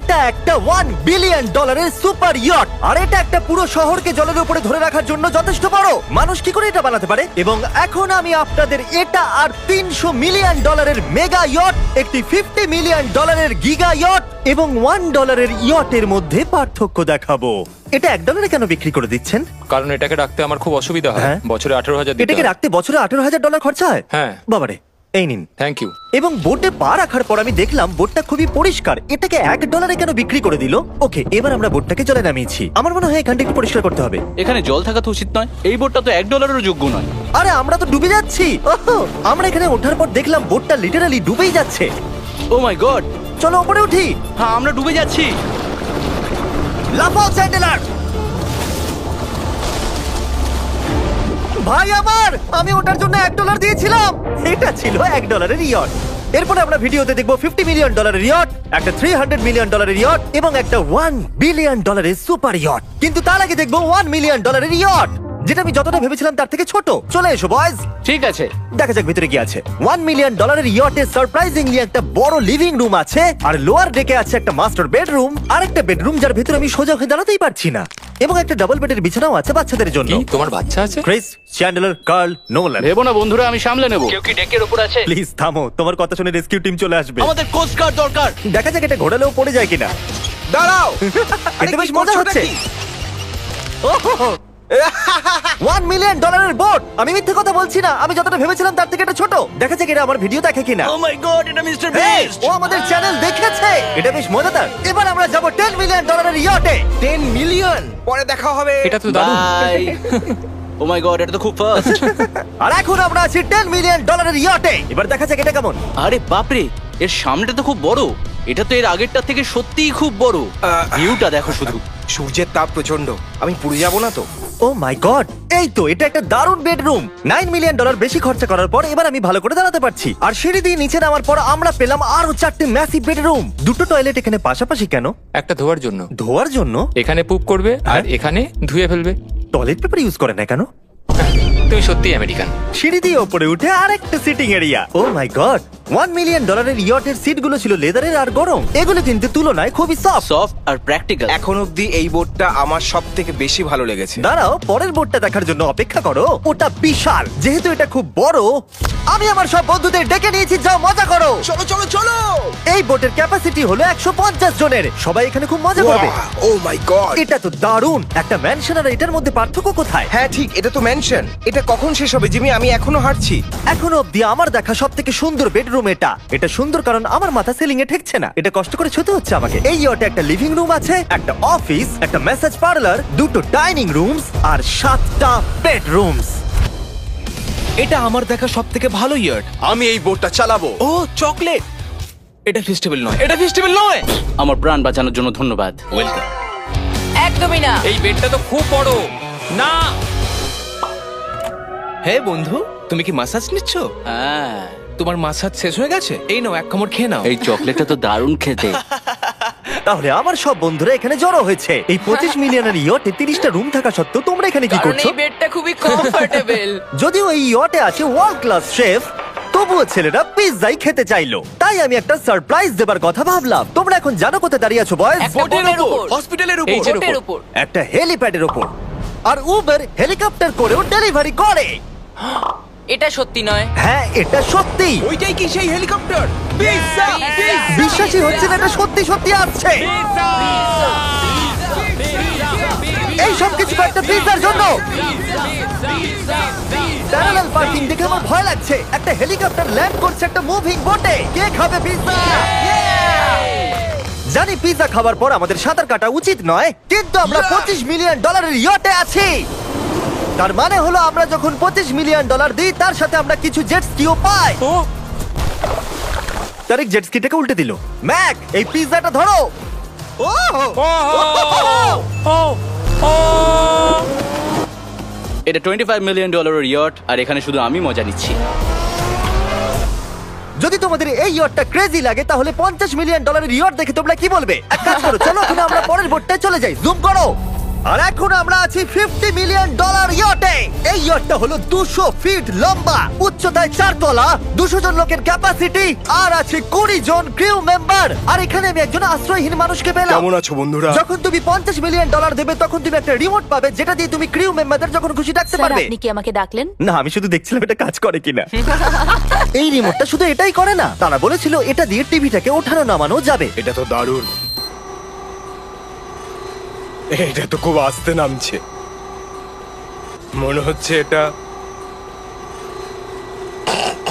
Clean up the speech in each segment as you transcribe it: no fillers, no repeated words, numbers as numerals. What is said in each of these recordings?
এটা একটা $1 billion super yacht, আর এটা একটা পুরো শহরকে জলের উপরে ধরে রাখার জন্য যথেষ্ট বড়। মানুষ কি করে এটা বানাতে পারে? এবং এখন আমি আপনাদের এটা আর $300 মিলিয়ন মেগা ইয়ট, একটি $50 মিলিয়ন গিগা ইয়ট এবং $1 ইয়টের মধ্যে পার্থক্য দেখাবো। এটা $1 কেন বিক্রি করে দিচ্ছেন? কারণ এটাকে রাখতে আমার খুব অসুবিধা হয়। হ্যাঁ। বছরে 18,000 দিতে এটাকে হয়। রাখতে বছরে $18,000 খরচা হয়? হ্যাঁ। বাবারে, এই নিন। Thank you. এবং বোটে পা রাখার পর আমি দেখলাম বোটটা খুবই পরিষ্কার। এটাকে $1 কেন বিক্রি করে দিল? ওকে, এবার আমরা বোটটাকে জলে নামিয়েছি। আমার মনে হয় এখানটা একটু পরিষ্কার করতে হবে। এখানে জল থাকা তো উচিত নয়। এই বোটটা তো $1 যোগ্য নয়। আরে আমরা তো ডুবে যাচ্ছি। ওহো, আমরা এখানে ওঠার পর দেখলাম বোটটা লিটারালি ডুবেই যাচ্ছে। ও মাই গড। চলো উপরে উঠি। হ্যাঁ, আমরা ডুবে যাচ্ছি। লাফাও চ্যান্ডেলার। ভাই আমার, আমি ওটার জন্য $1 দিয়েছিলাম। এটা ছিল $1 ইয়ট। এরপরে আমরা ভিডিওতে দেখবো $50 মিলিয়ন ইয়ট, একটা $300 মিলিয়ন ইয়ট এবং একটা $1 বিলিয়ন সুপার ইয়ট। কিন্তু তার আগে দেখবো $1 মিলিয়ন ইয়ট, যেটা আমি যতটা ভেবেছিলাম তার থেকে ছোট। চলে এসো বয়েজ। ঠিক আছে। দেখা যাক ভিতরে কি আছে। $1 মিলিয়ন ইয়টে সারপ্রাইজিংলি একটা বড় লিভিং রুম আছে, আর লোয়ার ডেকে আছে একটা মাস্টার বেডরুম, আর একটা বেডরুম যার ভিতরে আমি সোজা হয়ে দাঁড়াতেই পারছি না, এবং একটা ডাবল বেডের বিছানাও আছে বাচ্চাদের জন্য। কি তোমার বাচ্চা আছে? Chris, Chandler, Carl, Nolan. ভেবো না বন্ধুরা, আমি সামলে নেব। কেউ কি ডেকের উপর আছে? প্লিজ থামো, তোমার কথা শুনে রেস্কিউ টিম চলে আসবে। আমাদের কোস্ট গার্ড দরকার। দেখা যাক এটা ঘোরালেও পড়ে যায় কিনা। দাঁড়াও। এতে বেশ মজা হচ্ছে। $1 মিলিয়ন বোট। আমি মিথ্যে কথা বলছি না, আমি যতটা ভেবেছিলাম তার থেকে এটা ছোট। দেখা যাক এটা আমার ভিডিও দেখে কিনা। ও মাই গড, এটা মিস্টার Hey, বিস্ট। ও আমাদের চ্যানেল দেখেছে। এটা বেশ মজাদার। এবার আমরা যাব $10 মিলিয়ন ইয়টে। 10 মিলিয়ন। পরে দেখা হবে। এটা তো দারুণ। বাই। ও মাই গড, এটা তো খুব ফাস্ট। আর এখন আমরা আছি $10 মিলিয়ন ইয়টে। এবার দেখা যাক এটা কেমন। আরে বাপরে, এর সামনেটা তো খুব বড়। এটা তো এর আগেরটা থেকে সত্যিই খুব বড়। ভিউটা দেখো শুধু। সূর্যের তাপ প্রচন্ড, আমি পুড়ে যাবো না তো? ও মাই গড, এই তো এটা একটা দারুণ বেডরুম। $9 মিলিয়ন বেশি খরচা করার পর এবার আমি ভালো করে দাঁড়াতে পারছি। আর সিঁড়ি দিয়ে নিচে নামার পর আমরা পেলাম আরো 4টে ম্যাসিভ বেডরুম। দুটো টয়লেট এখানে পাশাপাশি কেন? একটা ধোয়ার জন্য। ধোয়ার জন্য? এখানে পুপ করবে আর এখানে ধুয়ে ফেলবে। টয়লেট পেপার ইউজ করে না কেন? তুমি সত্যি আমেরিকান। সিঁড়ি দিয়ে উপরে উঠে আরেকটা sitting area. O my god, $1 million ইয়টের সিটগুলো ছিল লেদারের আর গরম। এগুলো কিন্তু তুলনায় খুবই সফট সফট আর প্র্যাকটিক্যাল। এখন অবধি এই বোটটা আমার সব থেকে বেশি ভালো লেগেছে। দাঁড়াও, পরের বোর্ডটা দেখার জন্য অপেক্ষা করো। ওটা বিশাল। যেহেতু এটা খুব বড়, আমি আমার সব বন্ধুদের ডেকে নিয়েছি, যাও মজা করো। চলো চলো চলো। এই বোটের ক্যাপাসিটি হলো 150 জনের। সবাই এখানে খুব মজা করবে। ও মাই গড, এটা তো দারুণ। একটা ম্যানশন আর এটার মধ্যে পার্থক্য কোথায়? হ্যাঁ ঠিক, এটা তো মেনশন। এটা কখন শেষ হবে জিমি? আমি এখনো হাঁটছি। এখনো অব্দি আমার দেখা সব থেকে সুন্দর বেডরুম এটা। এটা সুন্দর কারণ আমার মাথা সিলিং এ ঠেকছে না। এটা কষ্ট করে ছুতে হচ্ছে আমাকে। এই ইয়টে একটা লিভিং রুম আছে, একটা অফিস, একটা মেসেজ পার্লার, দুটো ডাইনিং রুমস আর 7টা বেডরুমস। এটা আমার দেখা সব থেকে ভালো ইয়ার্ড। আমি এই বোটটা চালাবো। ও চকলেট। এটা ফেস্টিভ্যাল নয়, এটা ফেস্টিভ্যাল নয়। আমার প্রাণ বাঁচানোর জন্য ধন্যবাদ। ওয়েলকাম। একদমই না। এই বেডটা তো খুব বড়। না। হে বন্ধু, তুমি কি মাসাজ নিচ্ছ? হ্যাঁ। তোমার মাসাজ শেষ হয়ে গেছে? এই নাও, এক কামড় খেয়ে নাও। এই চকলেটটা তো দারুণ খেতে। তাহলে আমার সব বন্ধুরা এখানে জড়ো হয়েছে। এই 25 মিলিয়নের ইয়টে 30টা রুম থাকা সত্ত্বেও তোমরা এখানে কি কারণ করছো? এই বেডটা খুবই কমফোর্টেবল। যদিও এই ইয়টে আছে ওয়ার্ল্ড ক্লাস শেফ, তবুও ছেলেরা পিৎজাই খেতে চাইলো। তাই আমি একটা সারপ্রাইজ দেবার কথা ভাবলাম। তোমরা এখন জানো কোথায় দাঁড়িয়ে আছো বয়েজ? একটা বোটের উপর, হসপিটালের এই উপর। যে বোটের উপর। একটা হেলিপ্যাডের ওপর। আর উবার হেলিকপ্টার করেও ডেলিভারি করে। এটা সত্যি নয়। হ্যাঁ, এটা সত্যি। ওইটাই কি সেই হেলিকপ্টার? পিৎজা! বিশ্বাসই হচ্ছে না এটা সত্যি সত্যি আসছে। এই সব কিছু একটা পিৎজার জন্য। প্যারালাল পার্কিং দেখে আমার ভয় লাগছে। একটা হেলিকপ্টার ল্যান্ড করছে একটা মুভিং বোটে। কে খাবে পিৎজা? জানি পিৎজা খাবার পর আমাদের সাঁতার কাটা উচিত নয়, কিন্তু আমরা $25 মিলিয়ন ইয়টে আছি। তার মানে হলো আমরা যখন $25 মিলিয়ন দিই, তার সাথে আমরা কিছু জেট স্কিও পাই। তারিক জেট স্কিটাকে উল্টে দিল। ম্যাক, এই পিৎজাটা ধরো। এটা $25 মিলিয়ন ইয়ট, আর এখানে শুধু আমি মজা নিচ্ছি। যদি তোমাদের এই ইয়টটা ক্রেজি লাগে, তাহলে $50 মিলিয়ন ইয়ট দেখে তোমরা কি বলবে? এক কাজ করো, চলো এখন আমরা পরের বোটটায় চলে যাই। জুম করো। আর এখন আমরা আছি $50 মিলিয়ন ইয়টে। এই ইয়টটা হলো 200 ফিট লম্বা, উচ্চতায় 4 তলা, 200 জন লোকের ক্যাপাসিটি, আর আছে 20 জন ক্রিউ মেম্বার। আর এখানে আমি একজন আশ্রয়হীন মানুষকে পেলাম। কেমন আছো বন্ধুরা? যখন তুমি $50 মিলিয়ন দেবে তখন তুমি একটা রিমোট পাবে, যেটা দিয়ে তুমি ক্রিউ মেম্বারদের যখন খুশি ডাকতে স্যার পারবে। আপনি কি আমাকে ডাকলেন? না, আমি শুধু দেখছিলাম এটা কাজ করে কিনা। এই রিমোটটা শুধু এটাই করে না, তারা বলেছিল এটা দিয়ে টিভিটাকে ওঠানো নামানো যাবে। এটা তো দারুণ। এটা তো খুব আস্তে নামছে, মনে হচ্ছে এটা।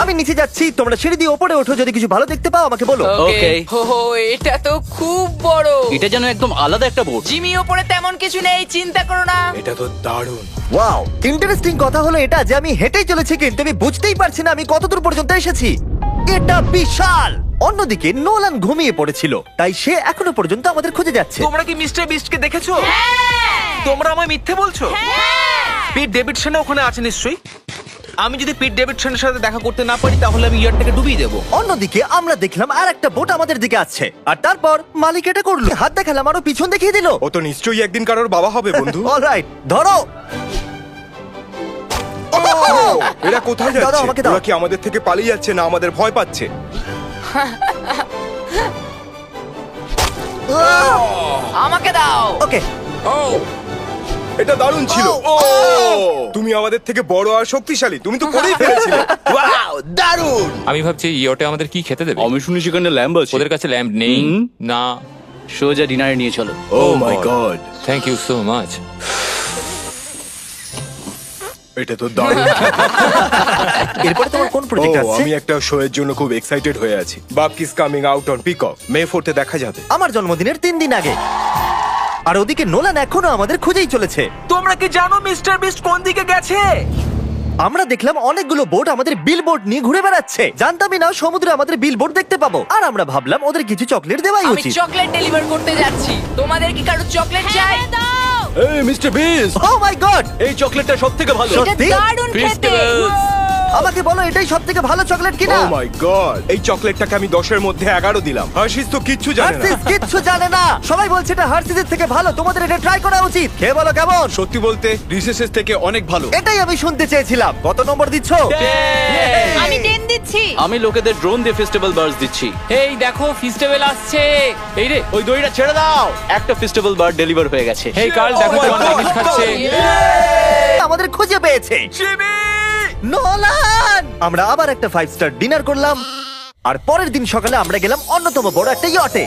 আমি নিচে যাচ্ছি, তোমরা সিঁড়ি দিয়ে ওপরে ওঠো, যদি কিছু ভালো দেখতে পাও আমাকে বলো। ওকে। ওহো, এটা তো খুব বড়। এটা যেন একদম আলাদা একটা বোট। জিমি ওপরে তেমন কিছু নেই, চিন্তা করো না। এটা তো দারুণ। ওয়াও, ইন্টারেস্টিং কথা হলো এটা যে আমি হেঁটেই চলেছি, কিন্তু আমি বুঝতেই পারছি না আমি কতদূর পর্যন্ত এসেছি। এটা বিশাল। অন্যদিকে নোলান ঘুমিয়ে পড়েছিল, তাই সে এখনো পর্যন্ত আমাদের খুঁজে যাচ্ছে। তোমরা কি মিস্টার বিস্টকে দেখেছো? তোমরা আমায় মিথ্যে বলছো? পিট ডেভিডসন ওখানে আছে নিশ্চয়ই। আমি যদি পিট ডেভিডসনের সাথে দেখা করতে না পারি তাহলে আমি ইয়ারটাকে ডুবিয়ে দেবো। অন্যদিকে আমরা দেখলাম আর একটা বোট আমাদের দিকে আসছে, আর তারপর মালিক এটা করলো, হাত দেখালাম আরো পিছন দেখিয়ে দিল। ও তো নিশ্চয়ই একদিন কারোর বাবা হবে বন্ধু। অলরাইট, ধরো। এরা কোথায় দাও, যাচ্ছে? আমাকে দাও। ওরা কি আমাদের থেকে পালিয়ে যাচ্ছে না আমাদের ভয় পাচ্ছে? আমাকে দাও। ওকে, ও এটা দারুণ ছিল। ও, ও তুমি আমাদের থেকে বড় আর শক্তিশালী, তুমি তো করেই ফেলেছিলে। ওয়াও, দারুণ। আমি ভাবছি ইয়টে আমাদের কি খেতে দেবে। আমি শুনি সেখানে ল্যাম্ব আছে। ওদের কাছে ল্যাম্প নেই। হুম। না। সোজা ডিনারে নিয়ে চলো। Oh my god, thank you so much. এটা তো দারুণ। এরপরে তোমার কোন প্রজেক্ট আছে? আমি একটা শো এর জন্য খুব এক্সাইটেড হয়ে আছি। Bupkis coming out on Peacock, May 4th দেখা যাবে। আমার জন্মদিনের 3 দিন আগে। আর ওদিকে নোলান এখনো আমাদের খুঁজেই চলেছে। তোমরা কি জানো মিস্টার বিস্ট কোন দিকে গেছে? আমরা দেখলাম অনেকগুলো বোট আমাদের বিলবোর্ড নিয়ে ঘুরে বেড়াচ্ছে। জানতামই না সমুদ্রে আমাদের বিলবোর্ড দেখতে পাবো। আর আমরা ভাবলাম ওদের কিছু চকলেট দেওয়াই আমি উচিত। চকলেট ডেলিভার করতে যাচ্ছি। তোমাদের কি কারো চকলেট চাই? দাও। এই mister beast, O my god, এই চকলেটটা সবথেকে ভালো। এটা সত্যি? দারুণ খেতে। Festivals! আমাকে বলো এটাই সবথেকে ভালো চকলেট কিনা? ও মাই গড, এই চকলেটটাকে আমি 10 এর মধ্যে 11 দিলাম। হার্শিস তো কিচ্ছু জানে না। হার্সিস কিচ্ছু জানে না। সবাই বলছে এটা হার্সিসের থেকে ভালো, তোমাদের এটা ট্রাই করা উচিত। খেয়ে বলো কেমন। সত্যি বলতে রিসেসেস থেকে অনেক ভালো। এটাই আমি শুনতে চেয়েছিলাম। কত নম্বর দিচ্ছ? আমি 10 দিচ্ছি। আমি লোকেদের ড্রোন দিয়ে ফেস্টিভ্যাল বার্ডস দিচ্ছি। এই দেখো ফেস্টিভ্যাল আসছে। এই রে, ওই দড়িটা ছেড়ে দাও। একটা ফেস্টিভ্যাল বার্ড ডেলিভার হয়ে গেছে। হেই কার্ল, দেখো তোমার প্যাকেজ খাচ্ছে। আমাদের খুঁজে পেয়েছে। নোলান! আমরা আবার একটা 5 স্টার ডিনার করলাম, আর পরের দিন সকালে আমরা গেলাম অন্যতম বড় একটা ইয়টে।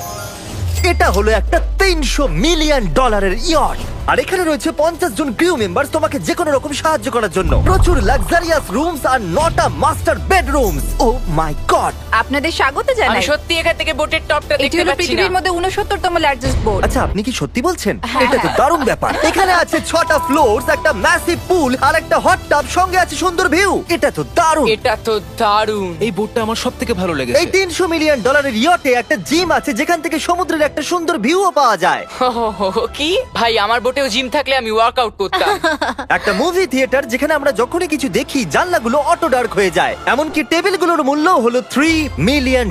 এটা হলো একটা $300 মিলিয়ন ইয়ট, আর এখানে রয়েছে 50 জন ক্রিউ মেম্বার তোমাকে যে কোনো রকম সাহায্য করার জন্য। প্রচুর luxurious rooms R 9টা master bedrooms. O my god! আপনাদের স্বাগত আমি জানাই। সত্যি এখান থেকে বোটের টপটা এটি দেখতে হলো পাচ্ছি না। পৃথিবীর মধ্যে 69তম লার্জেস্ট বোট। আচ্ছা, আপনি কি সত্যি বলছেন? হ্যাঁ, এটা তো হ্যাঁ। দারুণ ব্যাপার। এখানে আছে 6টা ফ্লোরস, একটা ম্যাসিভ পুল আর একটা হট টাব, সঙ্গে আছে সুন্দর ভিউ। এটা তো দারুণ। এটা তো দারুণ। এই বোটটা আমার সবথেকে ভালো এই লেগেছে। $300 মিলিয়ন ইয়টে একটা জিম আছে, যেখান থেকে সমুদ্রের একটা সুন্দর ভিউও পাওয়া যায়। কি ভাই, আমার বোটেও জিম থাকলে আমি ওয়ার্কআউট করতাম। একটা মুভি থিয়েটার, যেখানে আমরা যখনই কিছু দেখি জানলাগুলো অটো ডার্ক হয়ে যায়। এমনকি টেবিলগুলোর মূল্য হলো $3 মিলিয়ন।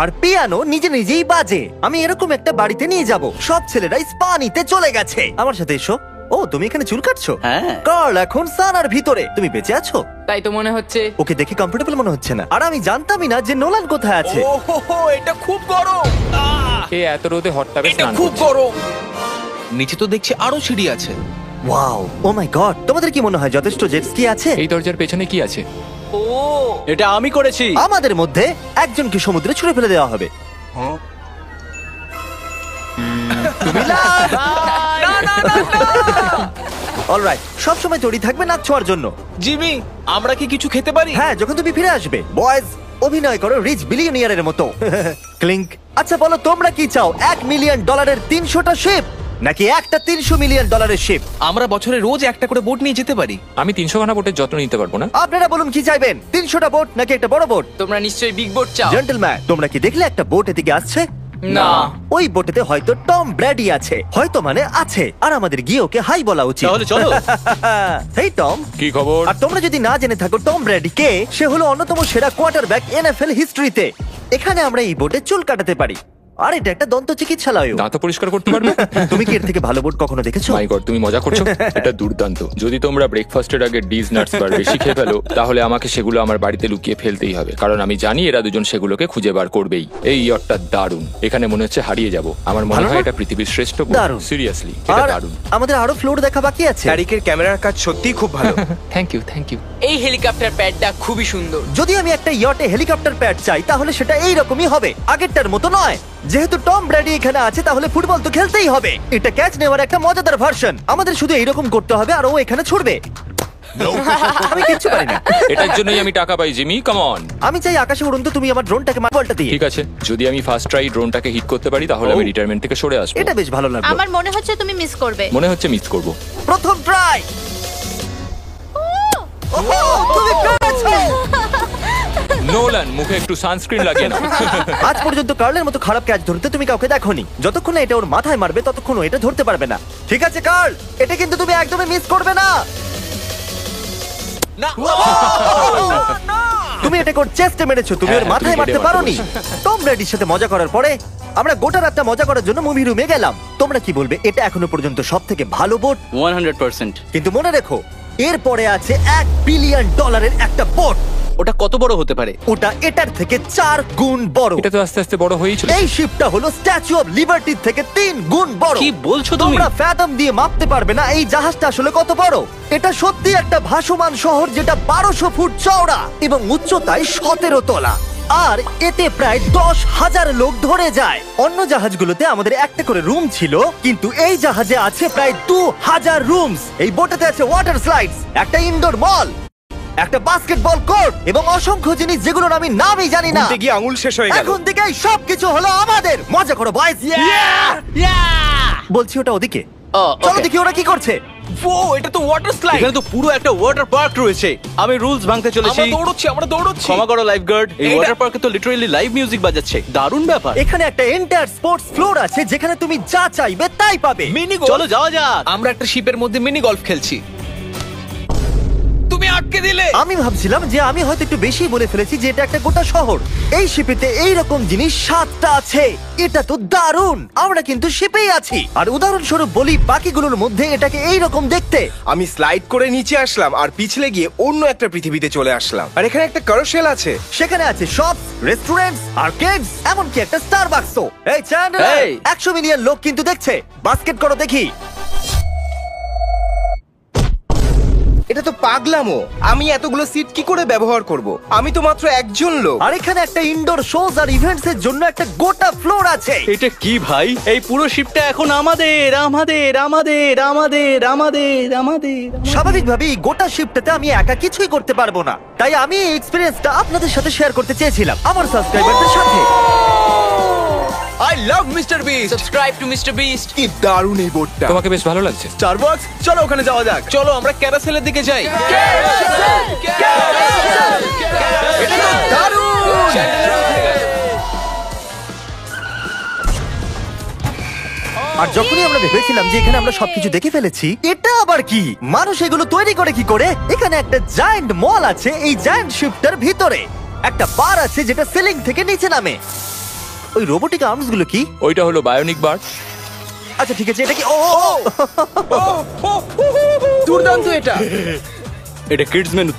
আর পিয়ানো নিজে নিজেই বাজে। আমি এরকম একটা বাড়িতে নিয়ে যাব। সব ছেলেরাই স্পা নিতে চলে গেছে। আমার সাথে এসো। ও, তুমি এখানে চুল কাটছো? হ্যাঁ। কার্ল এখন সানার ভিতরে। তুমি বেঁচে আছো? তাই তো মনে হচ্ছে। ওকে দেখে কমফোর্টেবল মনে হচ্ছে না। আর আমি জানতামই না যে নোলান কোথায় আছে। ওহো, এটা খুব গরম। এই এত রোদে হট টাবে এটা স্নান খুব করছে। গরম। নিচে তো দেখছি আরো সিঁড়ি আছে। Wow, O my god! তোমাদের কি মনে হয় যথেষ্ট জেট স্কি আছে? এই দরজার পেছনে কি আছে? ও এটা আমি করেছি। আমাদের মধ্যে একজনকে সমুদ্রে ছুঁড়ে ফেলে দেওয়া হবে। তুমি লাভ। অলরাইট, সব সময় তৈরি থাকবে নাচ ছোঁয়ার জন্য। জিমি, আমরা কি কিছু খেতে পারি? হ্যাঁ, যখন তুমি ফিরে আসবে। বয়েজ, অভিনয় করো রিচ বিলিয়নিয়ারের মতো। ক্লিংক। আচ্ছা বলো, তোমরা কি চাও? $1 মিলিয়ন 300টা শিপ, নাকি একটা $300 মিলিয়ন শিপ? আমরা বছরে রোজ একটা করে বোট নিয়ে যেতে পারি। আমি 300 খানা বোটের যত্ন নিতে পারবো না। আপনারা বলুন কি চাইবেন? 300টা বোট নাকি একটা বড় বোট? তোমরা নিশ্চয়ই বিগ বোট চাও। জেন্টলম্যান, তোমরা কি দেখলে একটা বোট এদিকে আসছে? না। ওই বোটেতে হয়তো টম ব্র্যাডি আছে। হয়তো মানে আছে। আর আমাদের গিয়ে ওকে হাই বলা উচিত। তাহলে চলো। হেই টম। কি খবর? আর তোমরা যদি না জেনে থাকো টম ব্র্যাডি কে, সে হলো অন্যতম সেরা কোয়ার্টারব্যাক NFL হিস্ট্রিতে। এখানে আমরা এই বোটে চুল কাটাতে পারি। আর এটা একটা দন্ত চিকিৎসালয়। দাঁত পরিষ্কার করতে পারবে? তুমি কি এর থেকে ভালো বোর্ড কখনো দেখেছো? মাই গড, তুমি মজা করছো? এটা দুর্দান্ত। যদি তোমরা ব্রেকফাস্টের আগে ডিজ নাটস বার বেশি খেয়ে ফেলো, তাহলে আমাকে সেগুলো আমার বাড়িতে লুকিয়ে ফেলতেই হবে, কারণ আমি জানি এরা দুজন সেগুলোকে খুঁজে বার করবেই। এই ইয়টটা দারুণ, এখানে মনে হচ্ছে হারিয়ে যাব। আমার মনে ভালো হয় না? এটা পৃথিবীর শ্রেষ্ঠ দারুণ। সিরিয়াসলি, এটা আর দারুণ। আমাদের আরো ফ্লোর দেখা বাকি আছে। তারিকের ক্যামেরার কাজ সত্যিই খুব ভালো। Thank you, thank you. এই হেলিকপ্টার প্যাডটা খুবই সুন্দর। যদি আমি একটা ইয়টে হেলিকপ্টার প্যাড চাই তাহলে সেটা এই রকমই হবে, আগেরটার মতো নয়। যেহেতু টম ব্র্যাডি এখানে আছে তাহলে ফুটবল তো খেলতেই হবে। এটা ক্যাচ নেওয়ার একটা মজাদার ভার্সন। আমাদের শুধু এইরকম করতে হবে আর ও এখানে ছুটবে। আমি কিচ্ছু পারি না। এটার জন্যই আমি টাকা পাই, জিমি, কাম অন। আমি চাই আকাশে উড়ুন তো তুমি আমার ড্রোনটাকে বলটা দিয়ে। ঠিক আছে, যদি আমি ফার্স্ট ট্রাই ড্রোনটাকে হিট করতে পারি তাহলে আমি রিটায়ারমেন্ট থেকে সরে আসবো। এটা বেশ ভালো লাগলো। আমার মনে হচ্ছে তুমি মিস করবে। মনে হচ্ছে মিস করব। প্রথম ট্রাই। তুমি পেরেছো। নোলান, মুখে একটু সানস্ক্রিন লাগিয়ে নাও। আজ পর্যন্ত কার্লের মতো খারাপ ক্যাচ ধরতে তুমি কাউকে দেখোনি। যতক্ষণ না এটা ওর মাথায় মারবে ততক্ষণ ও এটা ধরতে পারবে না। ঠিক আছে কার্ল, এটা কিন্তু তুমি একদমই মিস করবে না। তুমি এটা কোর চেস্টে মেরেছো, তুমি ওর হ্যাঁ, মাথায় তুমি মারতে হেডে পারোনি। টম ব্র্যাডির সাথে মজা করার পরে আমরা গোটা রাতটা মজা করার জন্য মুভি রুমে গেলাম। তোমরা কি বলবে, এটা এখনো পর্যন্ত সবথেকে ভালো বোট? 100%। কিন্তু মনে রেখো, এরপরে আছে $1 বিলিয়ন একটা বোট। ওটা কত বড় হতে পারে? ওটা এটার থেকে 4 গুণ বড়। এটা তো আস্তে আস্তে বড় হয়েই চলেছে। এই শিপটা হলো স্ট্যাচু অফ লিবার্টির থেকে 3 গুণ বড়। কি বলছো তুমি? তোমরা ফ্যাথম দিয়ে মাপতে পারবে না এই জাহাজটা আসলে কত বড়। এটা সত্যি একটা ভাসমান শহর যেটা 1200 ফুট চওড়া এবং উচ্চতায় 17 তলা। আর এতে প্রায় 10,000 লোক ধরে যায়। অন্য জাহাজগুলোতে আমাদের একটা করে রুম ছিল, কিন্তু এই জাহাজে আছে প্রায় 2000 রুমস। এই বোটেতে আছে ওয়াটার স্লাইডস, একটা ইনডোর মল, একটা বাস্কেটবল কোর্ট এবং অসংখ্য জিনিস যেগুলোর আমি নামই জানি না। উল্টে গিয়ে আঙুল শেষ হয়ে গেল। এখন থেকে এই সবকিছু হলো আমাদের। মজা করো বয়স। বলছি ওটা ওদিকে। চলো দেখি ওরা কি করছে। ও, এটা তো ওয়াটার স্লাইড। এখানে তো পুরো একটা ওয়াটার পার্ক রয়েছে। আমি রুলস ভাঙতে চলেছি। আমরা দৌড়চ্ছি। ক্ষমা করো লাইফ গার্ড, এই এটা- ওয়াটার পার্কে তো লিটারালি লাইভ মিউজিক বাজাচ্ছে। দারুণ ব্যাপার। এখানে একটা এন্টায়ার স্পোর্টস ফ্লোর আছে যেখানে তুমি যা চাইবে তাই পাবে। মিনি চলো যাওয়া যাক। আমরা একটা শিপের মধ্যে মিনি গলফ খেলছি। তুমি আটকে দিলে। আমি ভাবছিলাম যে আমি হয়তো একটু বেশি বলে ফেলেছি যে এটা একটা গোটা শহর। এই শিপেতে এই রকম জিনিস 7টা আছে। এটা তো দারুণ। আমরা কিন্তু শিপেই আছি। আর উদাহরণস্বরূপ বলি, বাকিগুলোর মধ্যে এটাকে এই রকম দেখতে। আমি স্লাইড করে নিচে আসলাম আর পিছলে গিয়ে অন্য একটা পৃথিবীতে চলে আসলাম। আর এখানে একটা ক্যারোসেল আছে। সেখানে আছে শপ, রেস্টুরেন্টস, আর্কেডস, এমনকি একটা স্টারবাকসও। এই চ্যান্ডেলার, এই। 100 মিলিয়ন লোক কিন্তু দেখছে। বাস্কেট করো দেখি। এটা তো পাগলামো। আমি এতগুলো সিট কি করে ব্যবহার করব? আমি তো মাত্র একজন লোক। আর এখানে একটা ইনডোর শোজ আর ইভেন্টস এর জন্য একটা গোটা ফ্লোর আছে। এটা কি ভাই? এই পুরো শিপটা এখন আমাদের আমাদের আমাদের আমাদের আমাদের আমাদের। স্বাভাবিকভাবেই গোটা শিফটটাতে আমি একা কিছুই করতে পারবো না, তাই আমি এই এক্সপেরিয়েন্সটা আপনাদের সাথে শেয়ার করতে চেয়েছিলাম আমার সাবস্ক্রাইবারদের সাথে। I love mister beast. Subscribe to mister beast. কি দারুণ এই বোটটা। তোমাকে বেশ ভালো লাগছে। স্টারবাকস, চলো ওখানে যাওয়া যাক। চলো আমরা ক্যারাসেলের দিকে যাই। এটা তো দারুণ। আর যখনই আমরা ভেবেছিলাম যে এখানে আমরা সবকিছু দেখে ফেলেছি, এটা আবার কি? মানুষ এগুলো তৈরি করে কি করে? এখানে একটা জায়ান্ট মল আছে এই জায়ান্ট শিফটার ভিতরে। একটা বার আছে যেটা সিলিং থেকে নিচে নামে। ওই রোবোটিক আর্মস গুলো কি? ওইটা হলো বায়োনিক বার। আচ্ছা ঠিক আছে, এটা কি? ও দুর্দান্ত এটা। এটা কিডস মেনু